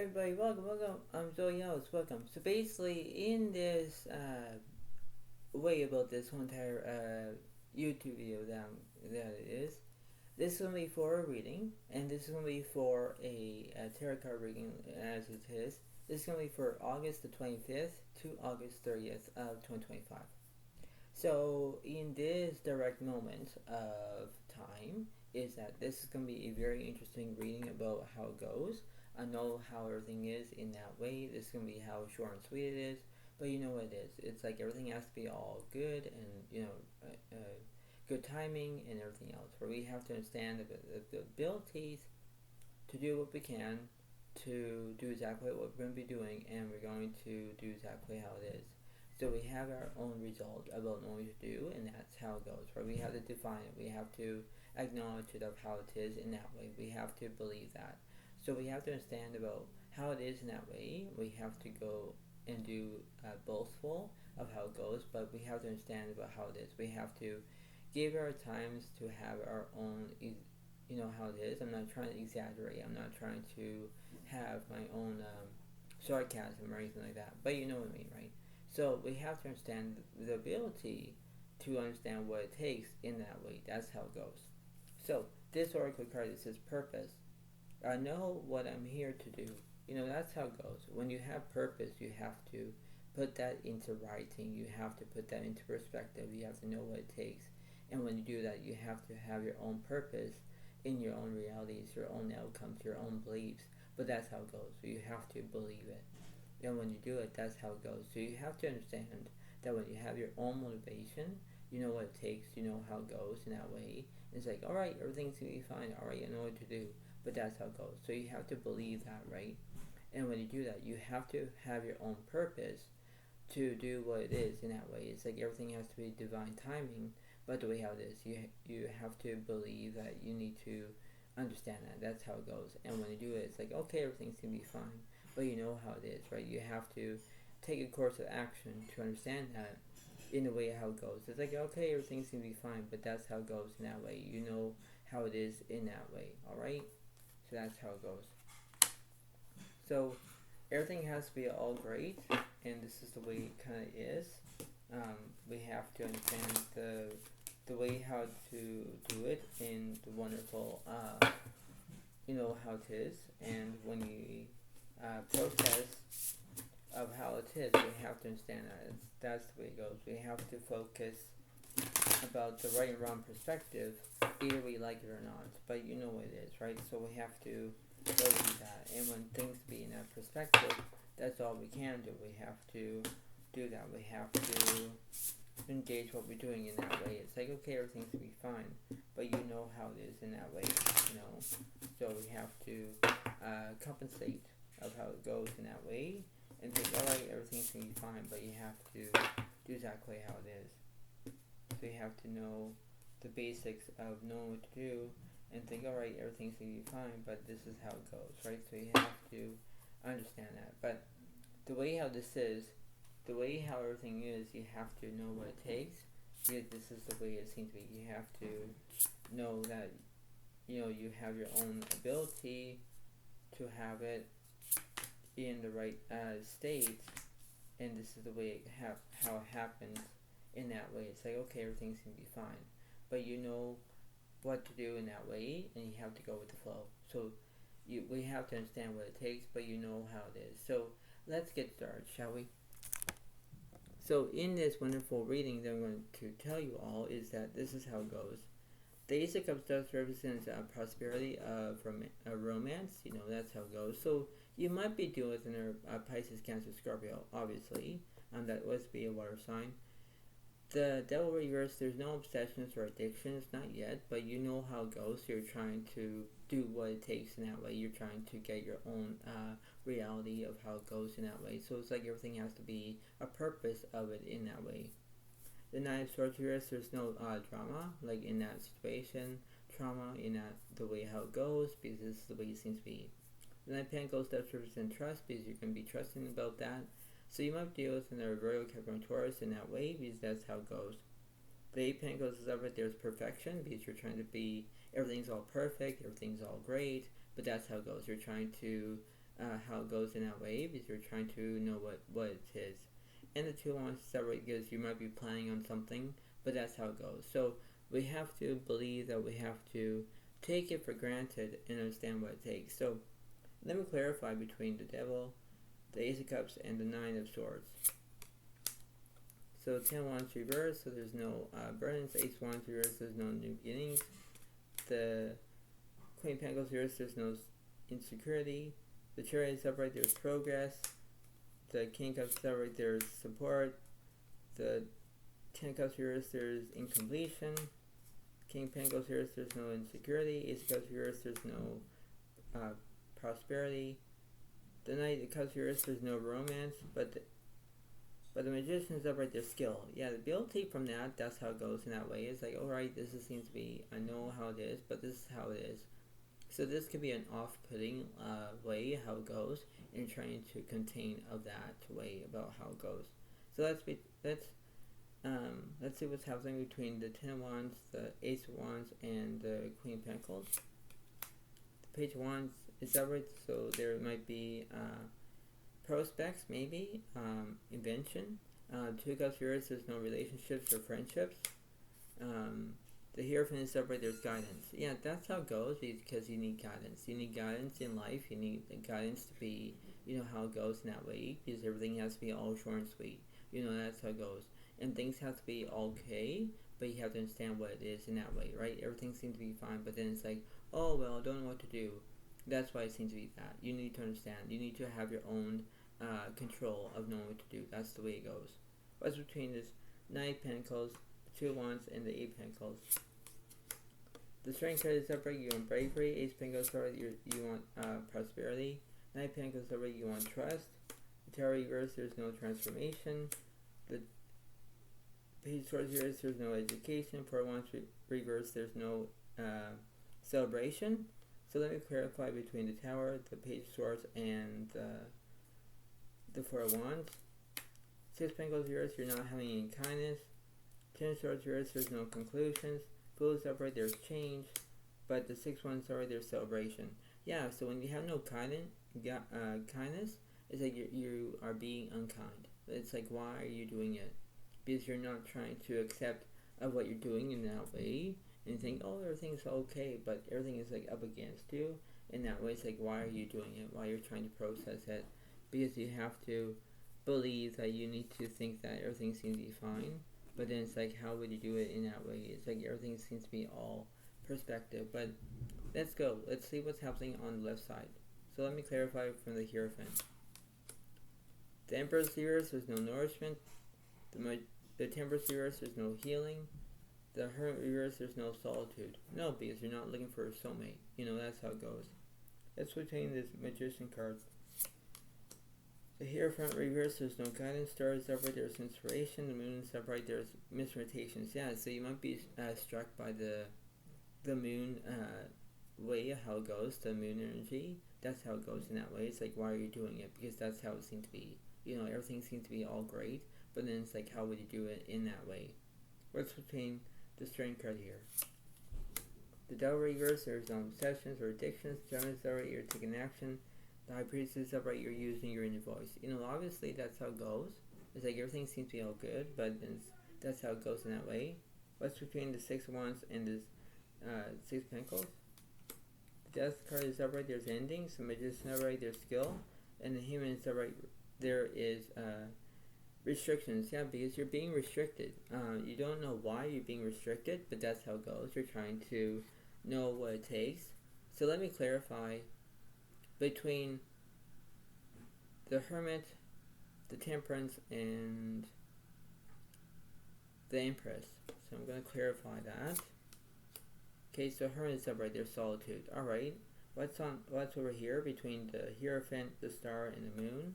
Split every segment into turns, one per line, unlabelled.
everybody, welcome. I'm Zodiac, welcome. So basically, in this way about this whole entire YouTube video that it is, this is gonna be for a reading, and this is gonna be for a tarot card reading as it is. This is gonna be for August the 25th to August 30th of 2025. So in this direct moment of time, is that this is gonna be a very interesting reading about how it goes. I know how everything is in that way. This is gonna be how short and sweet it is, but you know what it is. It's like everything has to be all good and good timing and everything else. Where we have to understand the abilities to do what we can to do exactly what we're going to be doing, and we're going to do exactly how it is. So we have our own result about what we do, and that's how it goes. Right? We have to define it. We have to acknowledge it of how it is in that way. We have to believe that. So we have to understand about how it is in that way. We have to go and do boastful of how it goes, but we have to understand about how it is. We have to give our times to have our own, how it is. I'm not trying to exaggerate. I'm not trying to have my own sarcasm or anything like that. But you know what I mean, right? So we have to understand the ability to understand what it takes in that way. That's how it goes. So this oracle card that says purpose. I know what I'm here to do. That's how it goes. When you have purpose, you have to put that into writing. You have to put that into perspective. You have to know what it takes. And when you do that, you have to have your own purpose in your own realities, your own outcomes, your own beliefs. But that's how it goes. So you have to believe it. And when you do it, that's how it goes. So you have to understand that when you have your own motivation, you know what it takes, you know how it goes in that way. It's like, alright, everything's going to be fine. Alright, I know what to do. But that's how it goes. So you have to believe that, right? And when you do that, you have to have your own purpose to do what it is in that way. It's like everything has to be divine timing, but the way how it is, you have to believe that you need to understand that. That's how it goes. And when you do it, it's like, okay, everything's going to be fine. But you know how it is, right? You have to take a course of action to understand that in the way how it goes. It's like, okay, everything's going to be fine, but that's how it goes in that way. You know how it is in that way, alright? So that's how it goes. So everything has to be all great, and this is the way it kind of is. We have to understand the way how to do it in the wonderful, how it is. And when you process of how it is, we have to understand that that's the way it goes. We have to focus about the right and wrong perspective, either we like it or not, but you know what it is, right? So we have to believe that, and when things be in that perspective, that's all we can do. We have to do that. We have to engage what we're doing in that way. It's like, okay, everything's gonna be fine, but you know how it is in that way, so we have to compensate of how it goes in that way, and think, alright, everything's gonna be fine, but you have to do exactly how it is. So you have to know the basics of knowing what to do and think, alright, everything's going to be fine, but this is how it goes, right? So you have to understand that. But the way how this is, the way how everything is, you have to know what it takes. Because this is the way it seems to be. You have to know that, you have your own ability to have it in the right state, and this is the way how it happens. In that way, it's like, okay, everything's gonna be fine, but you know what to do in that way, and you have to go with the flow. So we have to understand what it takes, but you know how it is. So let's get started, shall we? So in this wonderful reading that I'm going to tell you all is that this is how it goes. The Ace of Cups does represent prosperity from romance. That's how it goes. So you might be dealing with a Pisces, Cancer, Scorpio, obviously, and that was be a water sign. The Devil reverse, there's no obsessions or addictions, not yet, but you know how it goes. You're trying to do what it takes in that way. You're trying to get your own reality of how it goes in that way. So it's like everything has to be a purpose of it in that way. The Knight of Swords reverse, there's no drama, like in that situation, trauma in that the way how it goes, because this is the way it seems to be. The Knight of Pentacles does represent trust, because you're going to be trusting about that. So you might deal with a Virgo, Capricorn, Taurus in that way, because that's how it goes. The Eight of Pentacles is over, there's perfection, because you're trying to be, everything's all perfect, everything's all great, but that's how it goes. You're trying to how it goes in that way, because you're trying to know what it is. And the Two of Wands is separate because you might be planning on something, but that's how it goes. So we have to believe that we have to take it for granted and understand what it takes. So let me clarify between the Devil, the Ace of Cups, and the Nine of Swords. So 10 of Wands reversed, so there's no burdens. Ace of Wands reversed, there's no new beginnings. The Queen of Pentacles reversed, there's no insecurity. The Chariot is upright, there's progress. The King of Cups is upright, there's support. The 10 of Cups reversed, there's incompletion. King of Pentacles reversed, there's no insecurity. Ace of Cups reversed, there's no prosperity. The Knight of Cups reversed, there's no romance, but the Magician is upright, there's skill. Yeah, the ability from that's how it goes in that way. It's like, alright, this seems to be, I know how it is, but this is how it is. So this could be an off-putting way how it goes, and trying to contain of that way about how it goes. So let's see what's happening between the 10 of Wands, the Ace of Wands, and the Queen of Pentacles. The Page of Wands is upright, so there might be prospects, maybe invention. Two of Cups reversed, there's no relationships or friendships. The Hierophant is upright, there's guidance. Yeah, that's how it goes, because you need guidance. You need guidance in life. You need guidance to be, how it goes in that way, because everything has to be all short and sweet. That's how it goes. And things have to be okay, but you have to understand what it is in that way, right? Everything seems to be fine, but then it's like, oh, well, I don't know what to do. That's why it seems to be that. You need to understand. You need to have your own control of knowing what to do. That's the way it goes. What's between this Knight of Pentacles, the Two of Wands, and the Eight of Pentacles? The Strength card is upright, you want bravery. Ace of Pentacles upright, you want prosperity. Knight of Pentacles upright, you want trust. The Tower reversed, there's no transformation. The Page of Swords reversed, there's no education. Four of Wands reversed, there's no celebration. So let me clarify between the Tower, the Page of Swords, and the Four of Wands. Six of Pentacles reversed, you're not having any kindness. 10 of Swords reversed, there's no conclusions. Fool is upright, there's change. But the 6 of Wands upright, there's celebration. Yeah, so when you have no kindness, it's like you are being unkind. It's like, why are you doing it? Because you're not trying to accept of what you're doing in that way, and think, oh, everything's okay, but everything is like up against you. In that way, it's like, why are you doing it? Why you're trying to process it? Because you have to believe that you need to think that everything seems to be fine. But then it's like, how would you do it in that way? It's like everything seems to be all perspective. But let's go. Let's see what's happening on the left side. So let me clarify from the Hierophant. The Emperor's reverse, there's no nourishment. The Temperance reverse, there's no healing. The Hermit reverse, there's no solitude. No, because you're not looking for a soulmate. That's how it goes. Let's between this Magician card. The Hierophant reverse, there's no guidance. Star is upright, there's inspiration. The Moon is upright, there's misrotations. Yeah, so you might be struck by the Moon way, how it goes, the Moon energy. That's how it goes in that way. It's like, why are you doing it? Because that's how it seems to be. Everything seems to be all great, but then it's like, how would you do it in that way? What's between the Strength card here? The Devil reverse, there's no obsessions or addictions. Gemini is upright, you're taking action. The High Priestess is upright, you're using your inner voice. Obviously that's how it goes. It's like everything seems to be all good, but that's how it goes in that way. What's between the Six of Wands and the Six of Pentacles? The Death card is upright, there's endings. The Magician is upright, there's skill. And the Human is upright, there is restrictions. Yeah, because you're being restricted. You don't know why you're being restricted, but that's how it goes. You're trying to know what it takes. So let me clarify between the Hermit, the Temperance, and the Empress. So I'm going to clarify that. Okay, so Hermit is upright, there's solitude. Alright, what's over here between the Hierophant, the Star, and the Moon?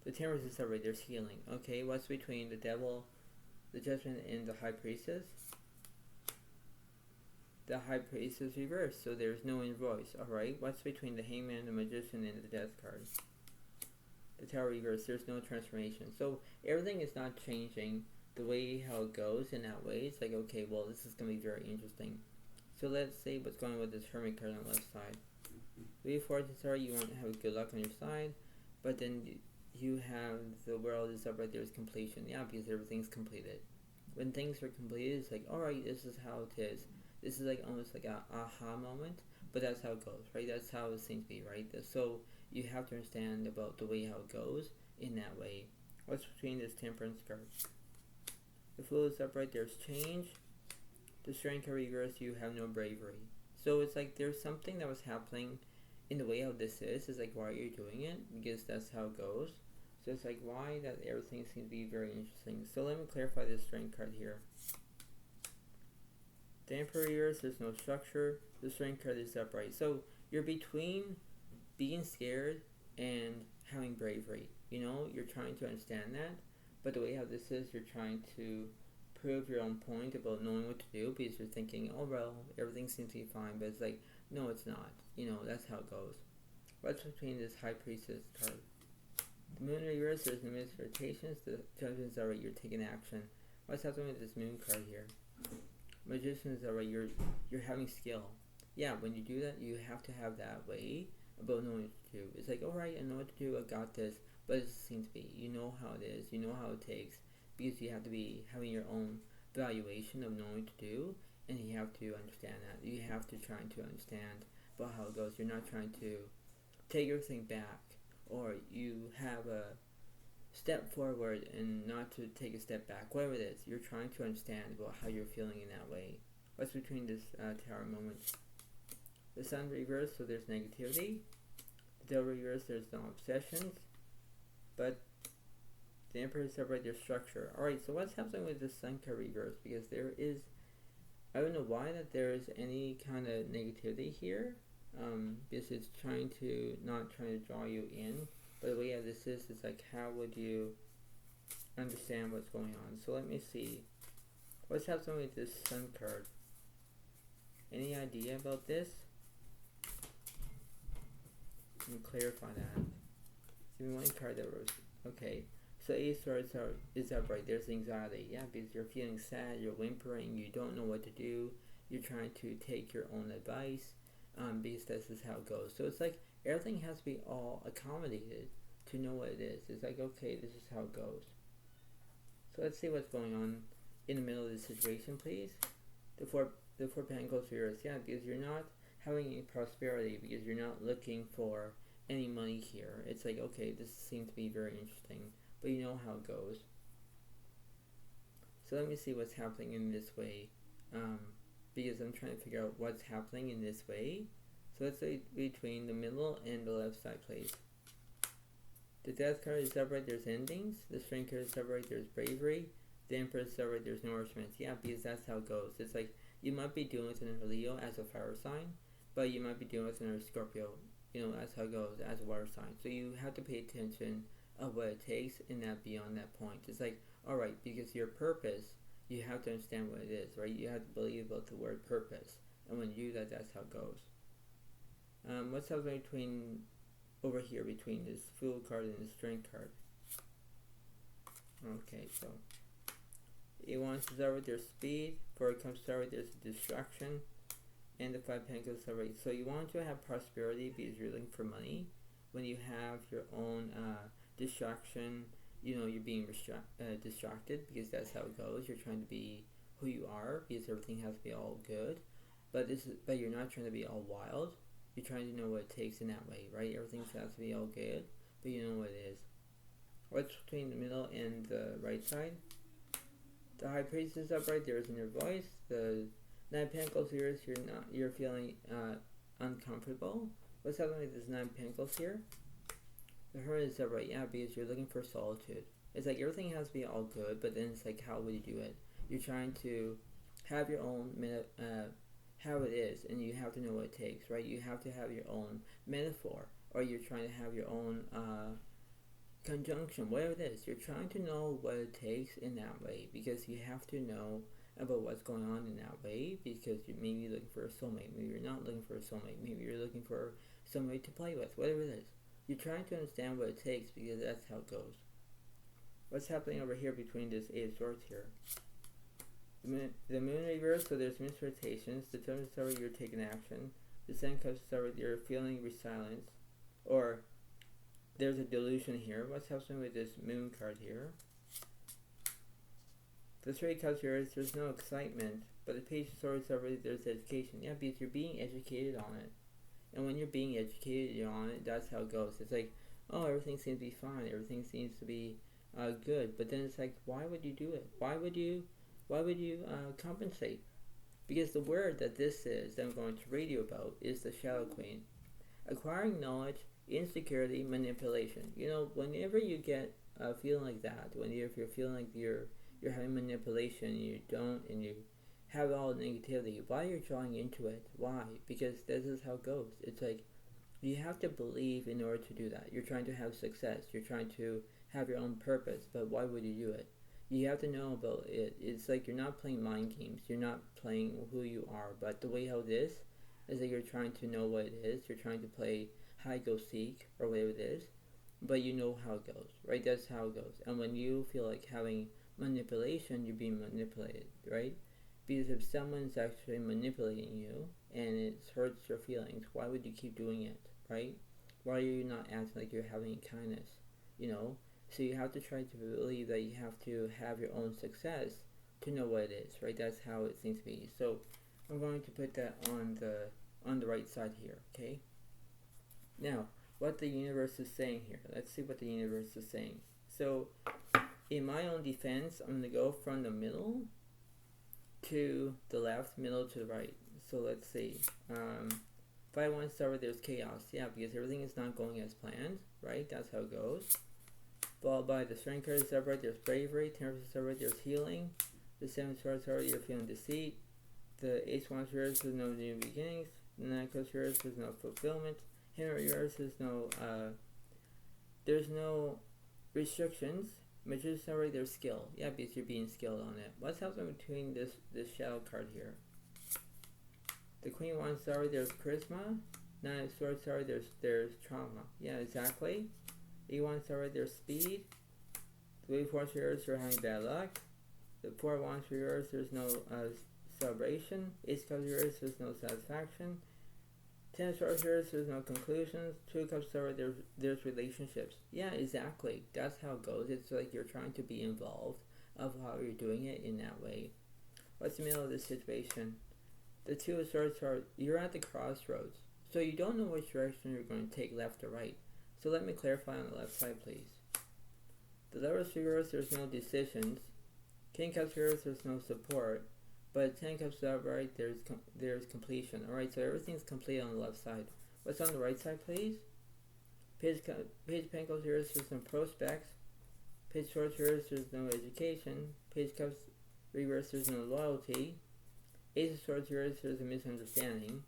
The Temperance is upright, there's healing. Okay, what's between the Devil, the Judgment, and the High Priestess? The High Priestess reversed, so there's no inner voice. Alright, what's between the Hangman, the Magician, and the Death card? The Tower reversed, there's no transformation. So everything is not changing the way how it goes in that way. It's like, okay, well, this is going to be very interesting. So let's see what's going on with this Hermit card on the left side. Before the start, you won't have good luck on your side, but then you have the world is up right there is completion. Yeah, because everything's completed. When things are completed, it's like, alright, this is how it is. This is like almost like a aha moment, but that's how it goes, right? That's how it seems to be, right? So you have to understand about the way how it goes in that way. What's between this Temperance card? The Fool is upright, there's change. The Strength card reverse, you have no bravery. So it's like there's something that was happening in the way how this is. It's like, why are you doing it? Because that's how it goes. So it's like, why that everything seems to be very interesting. So let me clarify this Strength card here. The Emperor reverse, there's no structure. The Strength card is upright. So you're between being scared and having bravery. You know, you're trying to understand that. But the way how this is, you're trying to prove your own point about knowing what to do because you're thinking, oh well, everything seems to be fine, but it's like, no, it's not. You know, that's how it goes. What's between this High Priestess card? The Moon reverse, there's no misrotations. The Judgment's alright, you're taking action. What's happening with this Moon card here? Magician's alright, you're having skill. Yeah, when you do that, you have to have that way about knowing what to do. It's like, alright, I know what to do, I got this, but it seems to be, you know how it is, you know how it takes, because you have to be having your own valuation of knowing what to do, and you have to understand that. You have to try to understand about how it goes. You're not trying to take everything back, or you have a step forward and not to take a step back. Whatever it is, you're trying to understand about how you're feeling in that way. What's between this Tower moment? The Sun reverse, so there's negativity. The Devil reverse, there's no obsessions. But the Emperor is upright, there's structure. Alright, so what's happening with the Sun card reverse? Because there is, I don't know why that there is any kind of negativity here. Because it's not trying to draw you in. But the way this is like, how would you understand what's going on? So let me see. What's happening with this Sun card? Any idea about this? Let me clarify that. Give me one card that was okay. So Ace of Swords is upright. There's anxiety, yeah, because you're feeling sad, you're whimpering, you don't know what to do, you're trying to take your own advice, because this is how it goes. So it's like everything has to be all accommodated to know what it is. It's like, okay, this is how it goes. So let's see what's going on in the middle of the situation, please. The four Pentacles here is, yeah, because you're not having any prosperity, because you're not looking for any money here. It's like, okay, this seems to be very interesting, but you know how it goes. So let me see what's happening in this way, because I'm trying to figure out what's happening in this way. So let's say between the middle and the left side, please. The Death card is upright, there's endings. The Strength card is upright, there's bravery. The Emperor is upright, there's nourishment. Yeah, because that's how it goes. It's like, you might be dealing with another Leo as a fire sign, but you might be dealing with another Scorpio. You know, that's how it goes, as a water sign. So you have to pay attention of what it takes and that beyond that point. It's like, alright, because your purpose, you have to understand what it is, right? You have to believe about the word purpose. And when you do that, that's how it goes. What's happening between, over here, between this Fool card and the Strength card? Okay, so it wants to start with their speed. Before it comes to start with, there's distraction. And the Five Pentacles are right. So you want to have prosperity because you're looking for money. When you have your own distraction, you know, you're being distracted because that's how it goes. You're trying to be who you are because everything has to be all good. But you're not trying to be all wild. You're trying to know what it takes in that way, right? Everything has to be all good, but you know what it is. What's between the middle and the right side? The High Priestess is upright, there is in your voice. The Nine Pentacles here is you're feeling uncomfortable. What's happening with this Nine Pentacles here? The Hermit is upright, yeah, because you're looking for solitude. It's like everything has to be all good, but then it's like, how would you do it? You're trying to have your own how it is, and you have to know what it takes, right? You have to have your own metaphor, or you're trying to have your own conjunction, whatever it is. You're trying to know what it takes in that way, because you have to know about what's going on in that way, because you may be looking for a soulmate, maybe you're not looking for a soulmate, maybe you're looking for somebody to play with, whatever it is. You're trying to understand what it takes, because that's how it goes. What's happening over here between this Eight of Swords here? The moon reverse, so there's misrotations. The Totem Star, you're taking action. The Sun comes forward, you're feeling resilience, or there's a delusion here. What's happening with this Moon card here? The Three of Cups here is there's no excitement, but the Page of Swords over there's education. Yeah, because you're being educated on it. And when you're being educated on it, that's how it goes. It's like, oh, everything seems to be fine. Everything seems to be good. But then it's like, why would you do it? Why would you compensate? Because the word that this is that I'm going to read you about is the Shadow Queen. Acquiring knowledge, insecurity, manipulation. You know, whenever you get a feeling like that, if you're feeling like you're having manipulation, and you have all the negativity, why you're drawing into it? Why? Because this is how it goes. It's like you have to believe in order to do that. You're trying to have success. You're trying to have your own purpose, but why would you do it? You have to know about it. It's like you're not playing mind games. You're not playing who you are, but the way how it is that you're trying to know what it is. You're trying to play hide go seek or whatever it is, but you know how it goes, right? That's how it goes. And when you feel like having manipulation, you're being manipulated, right? Because if someone's actually manipulating you and it hurts your feelings, why would you keep doing it, right? Why are you not acting like you're having kindness, you know? So you have to try to believe that you have to have your own success to know what it is, right? That's how it seems to be. So I'm going to put that on the right side here, okay? Now, what the universe is saying here. Let's see what the universe is saying. So, in my own defense, I'm going to go from the middle to the left, middle to the right. So let's see. If I want to start with there's chaos, yeah, because everything is not going as planned, right? That's how it goes. Followed by the Strength card is upright, there's bravery. 10 is upright, there's healing. The 7 swords already, you're feeling deceit. The 8 wands reverse, there's no new beginnings. The 9 cups reverse, there's no fulfillment. Hammer reverse, there's no restrictions. Magician's already, there's skill. Yeah, because you're being skilled on it. What's happening between this shadow card here? The Queen of Wands, sorry, there's charisma. 9 of Swords, sorry, there's trauma. Yeah, exactly. 8 Wands, sorry, there's speed. The 8 Wands reverse, you're having bad luck. The 4 Wands reverse, there's no celebration. 8 Cups reverse, there's no satisfaction. 10 of Swords reverse, there's no conclusions. 2 Cups sorry, there's relationships. Yeah, exactly. That's how it goes. It's like you're trying to be involved of how you're doing it in that way. What's the middle of this situation? The 2 of Swords are, you're at the crossroads. So you don't know which direction you're going to take, left or right. So let me clarify on the left side, please. The Lovers reverse, there's no decisions. King Cups reverse, there's no support. But 10 Cups upright, there's completion. Alright, so everything's complete on the left side. What's on the right side, please? Page Pentacles reverse, there's no prospects. Page Swords reverse, there's no education. Page Cups reverse, there's no loyalty. Ace of Swords reverse, there's a misunderstanding.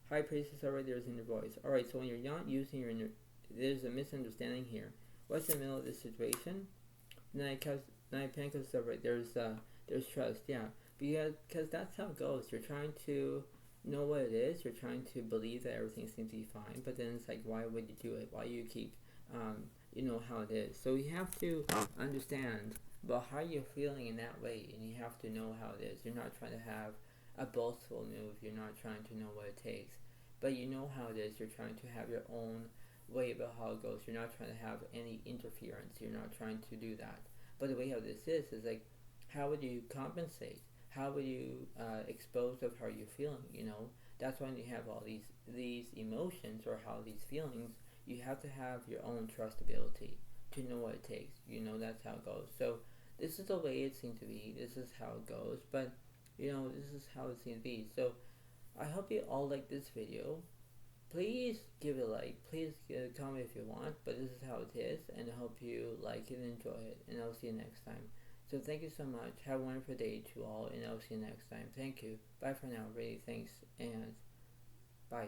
High Priestess upright, there's inner voice. Alright, so when you're not using your inner, there's a misunderstanding here. What's in the middle of this situation? 9 Pentacles upright, there's trust, yeah. Because that's how it goes. You're trying to know what it is. You're trying to believe that everything seems to be fine. But then it's like, why would you do it? Why you keep, you know how it is. So you have to understand about how you're feeling in that way. And you have to know how it is. You're not trying to have a boastful move. You're not trying to know what it takes. But you know how it is. You're trying to have your own way about how it goes. You're not trying to have any interference. You're not trying to do that. But the way how this is like, how would you compensate? How would you expose of how you're feeling, you know? That's when you have all these emotions or how these feelings, you have to have your own trustability to know what it takes. You know, that's how it goes. So this is the way it seems to be. This is how it goes. But, you know, this is how it seems to be. So I hope you all like this video. Please give it a like. Please comment if you want. But this is how it is. And I hope you like it and enjoy it. And I'll see you next time. So thank you so much. Have a wonderful day to all, and I'll see you next time. Thank you. Bye for now. Really, thanks, and bye.